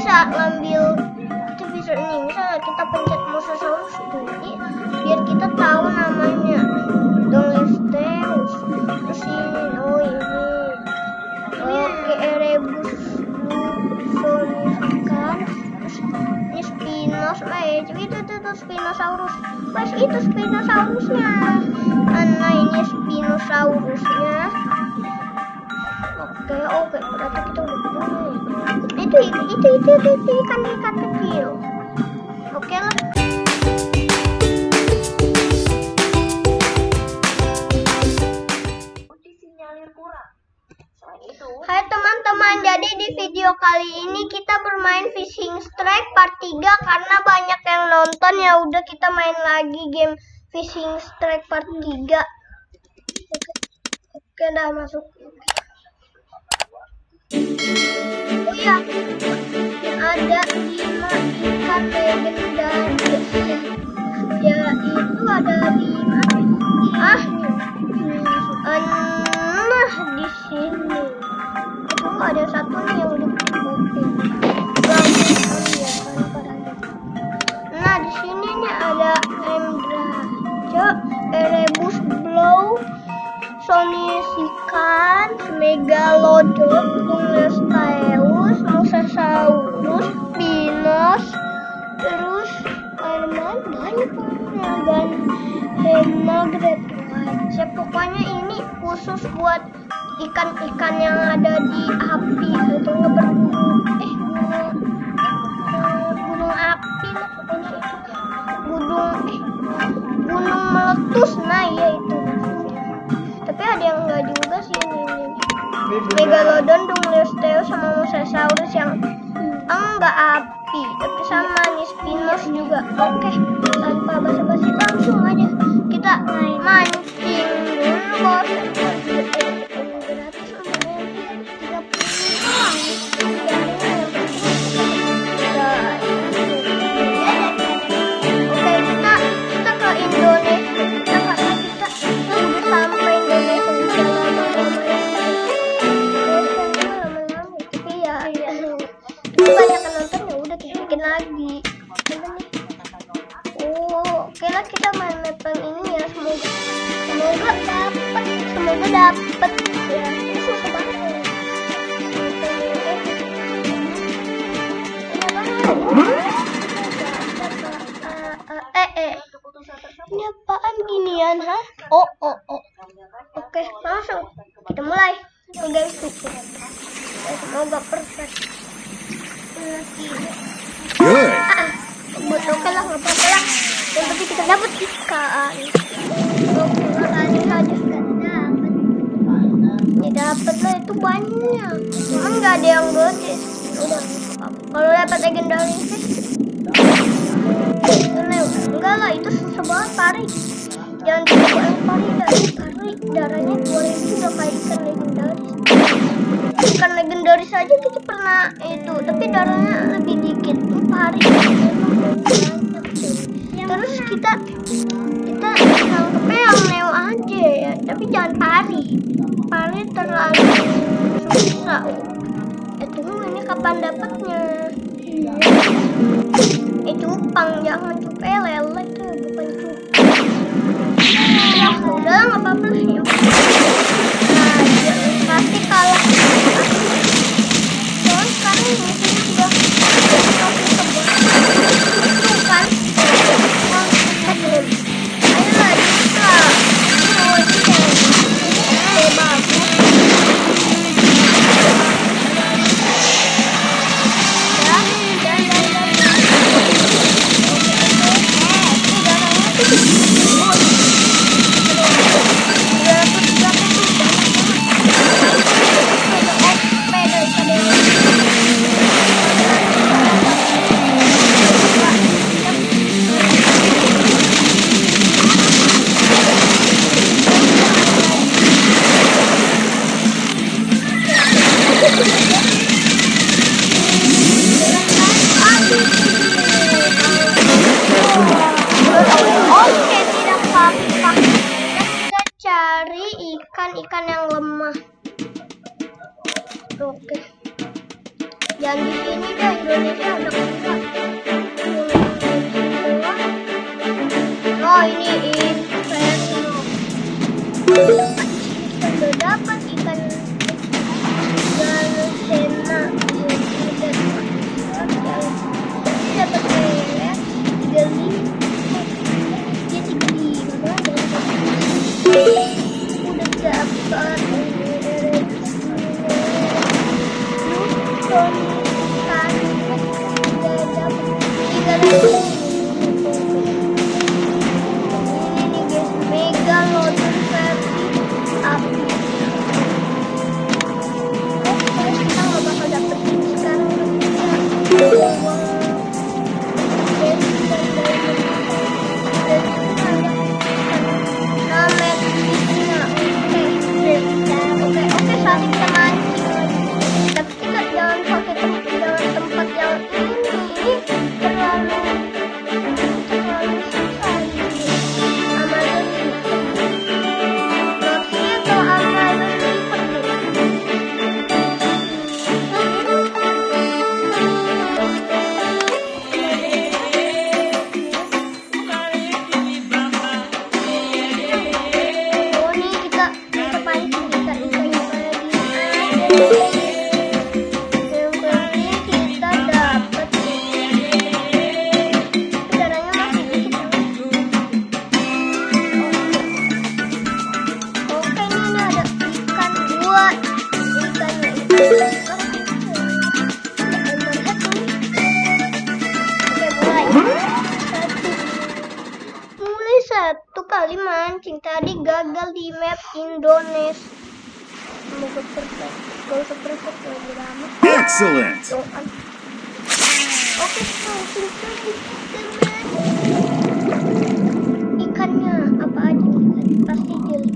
bisa ngambil, kita bisa nih misalnya kita pencet mosasaurus itu ini biar kita tahu namanya. Donglesteus, terus ini, oh ini, oke Erebus Lusonikan, terus ini Spinos, itu Spinosaurus, wes itu Spinosaurusnya. Nah ini Spinosaurusnya. Oke, berarti kita udah punya. Itu ikan-ikan kecil. Oke lah. Hai teman-teman, jadi di video kali ini kita bermain Fishing Strike part 3 karena banyak yang nonton, ya udah kita main lagi game Fishing Strike part 3. Oke, dah masuk. Oh ya, ada 5 ikan legendaris. Ya itu ada 5. Di sini. Itu ada satu nih yang udah putih. Nah di sini nih ada Emdraja, Erebus Blow, Sonisikan, Megalodon, Donglesteus, Mosasaurus, Spinos, terus banyak dan Hemagret aja. Pokoknya ini khusus buat ikan-ikan yang ada di api atau berburu gunung api lah pokoknya itu gunung meletus. Nah ya itu maksudnya, tapi ada yang enggak juga sih ini Megalodon, Donglesteus sama Mosasaurus yang enggak api, tapi sama nih Spinos juga. Oke, tanpa basa-basi langsung aja kita mancing dulu bos. Kita main map ini ya, semoga dapat ya. Susah banget ini apaan ginian ha? Oke, langsung kita mulai nih guys. Semoga perfect. Oke lah, nggak apa-apa lah. Yang penting kita dapat ikan. Makasih aja kan dapat. Ya dapat lah, itu banyak. Cuman nggak ada yang gede. Udah. Kalau dapat legendaris enggak lah, itu susah banget pari. Jangan coba pari, darahnya 2000 udah kayak ikan legendaris. Ikan legendaris aja kita pernah itu, tapi darahnya lebih dikit. Pari terus kita nangkepnya yang neo aja ya, tapi jangan pari terlalu susah. Tunggu ini kapan dapatnya. Cupang, jangan cupai lele tuh, bukan cupang. Ya udah nggak apa-apa lah ya. Pasti kalah. Soalnya sekarang musuhnya sudah kasih tebal. Itu kan. Ayolah kita. Bagus. sini dah Indonesia ada kota. Oh ini Inferno. Kita udah dapat ikan Galusena. Dapat lele 35. Udah dapat satu kali mancing tadi gagal di map Indonesia. Semoga perfect. Gak usah perfect lagi lama. Excellent. Oke, langsung saja. Ikannya apa aja? Pasti jeli.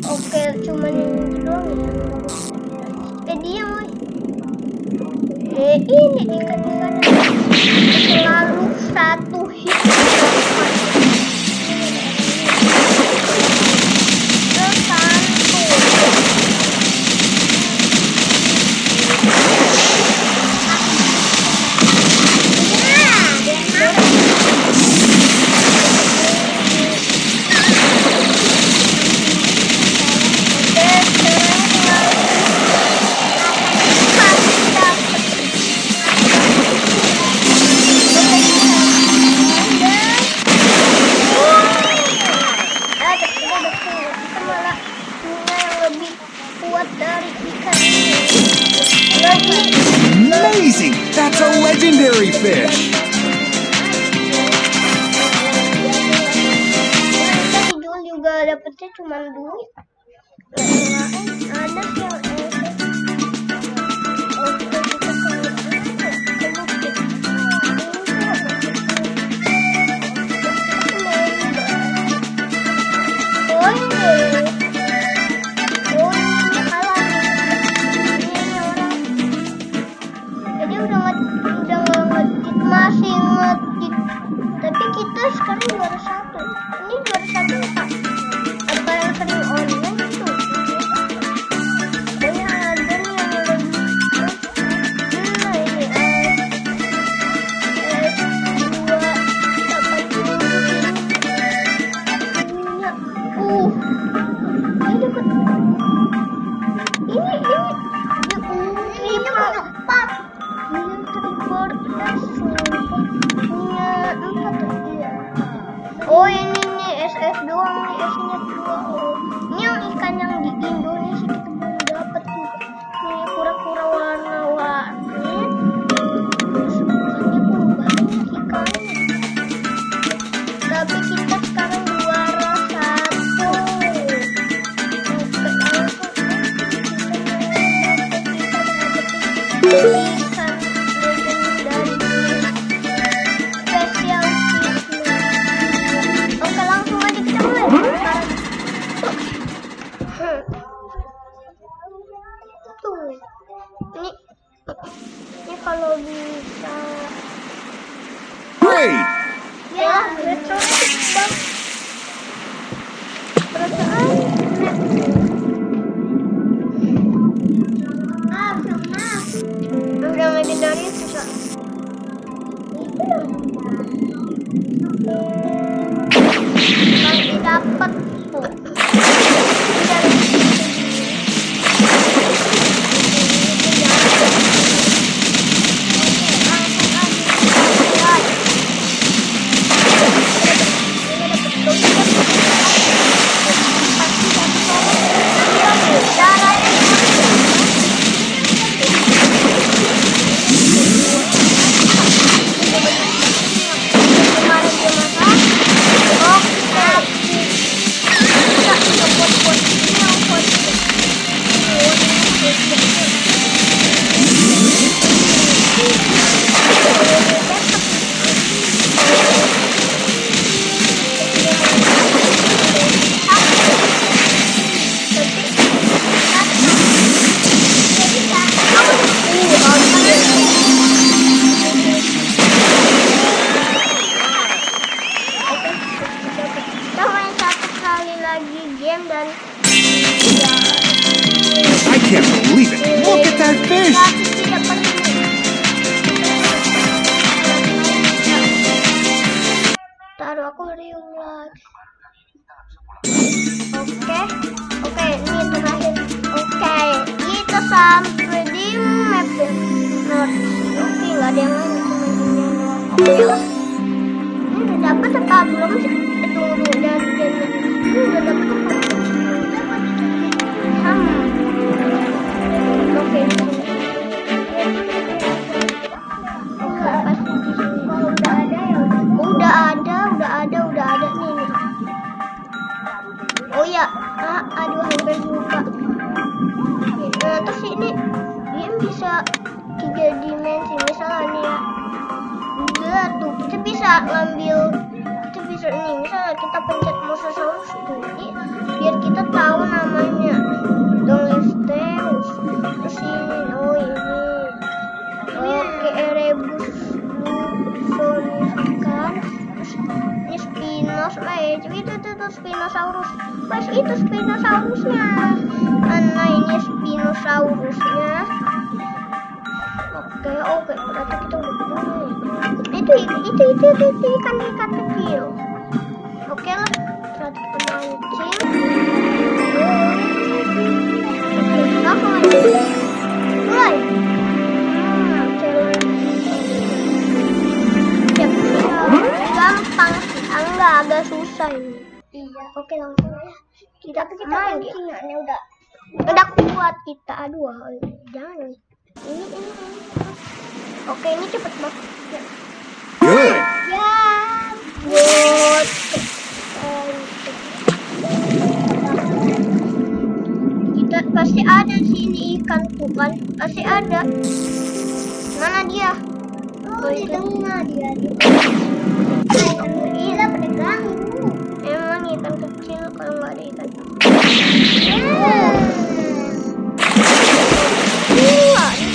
Oke, cuman ini doang ya. Dia woy. Ini ikan-ikan selalu satu hit. Amazing! That's a legendary fish! Tadi Jul juga dapetnya cuma duit. Ada sih yang masih ngetik, tapi kita sekarang juara satu. Ini juara satu apa yang sering online tuh? Ini ada nih yang lebih. Nah ini ini dapat. Ini empat. Oh ini nih SS doang nih, S-nya 2. Ini yang ikan yang di Indonesia kita belum dapat tuh. Nih kura-kura warna-warni. Sebenarnya purba ikannya. Tapi kita sekarang juara satu. Ini kalau bisa ya retroaktif bang perasaan udah legendaris dapat tuh. I can't believe it. Look at that fish. Taruh akuarium lagi. Oke, ini terakhir. Oke, kita sampai di map North. Oke, nggak ada yang lain, cuma ini doang. Oke lah. Ini udah dapet apa belum sih? Tunggu dari ini udah dapet apa? Oke. Udah ada nih. Oh ya, aduh hampir lupa. Nah, terus ini dia bisa 3 dimensi, misalnya nih ya. Udah tuh, kita bisa ngambil, kita bisa nih, misalnya kita pencet mosasaurus tuh, ini biar kita tahu namanya. Dongesteus. Terus ini, oh ini. Oke, Erebus Lusonikan. Ini Spinos, itu Spinosaurus. Pas itu Spinosaurusnya. Mana ini Spinosaurusnya? Oke, berarti kita udah punya. Itu ikan-ikan kecil. Oke lah, berarti kita mancing. Oke, mulai. Gampang sih, agak susah ini. Iya. Oke, langsung ya. Kita main ya. Udah kuat kita. Aduh, jangan. Ini. Oke, ini cepet banget. Ya. Good. Ya. Good. Kita pasti ada sih ini ikan tuh kan. Pasti ada. Mana dia? Oh, di tengah dia. Gila, pedagang. Emang ikan kecil kalau nggak ada ikan.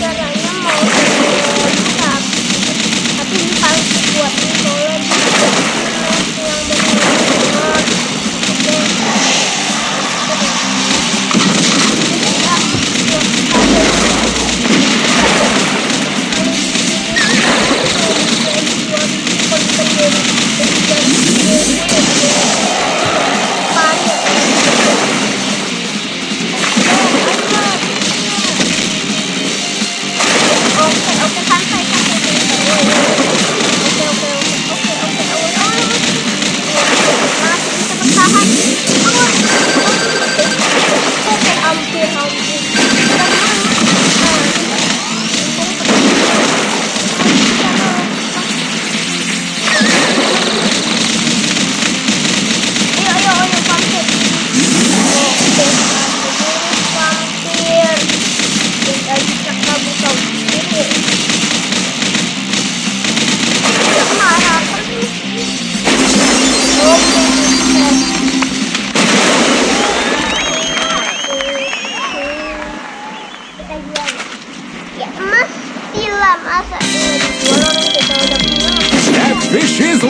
Caranya mau tapi ini paling kuat nih soalnya yang benar. That fish is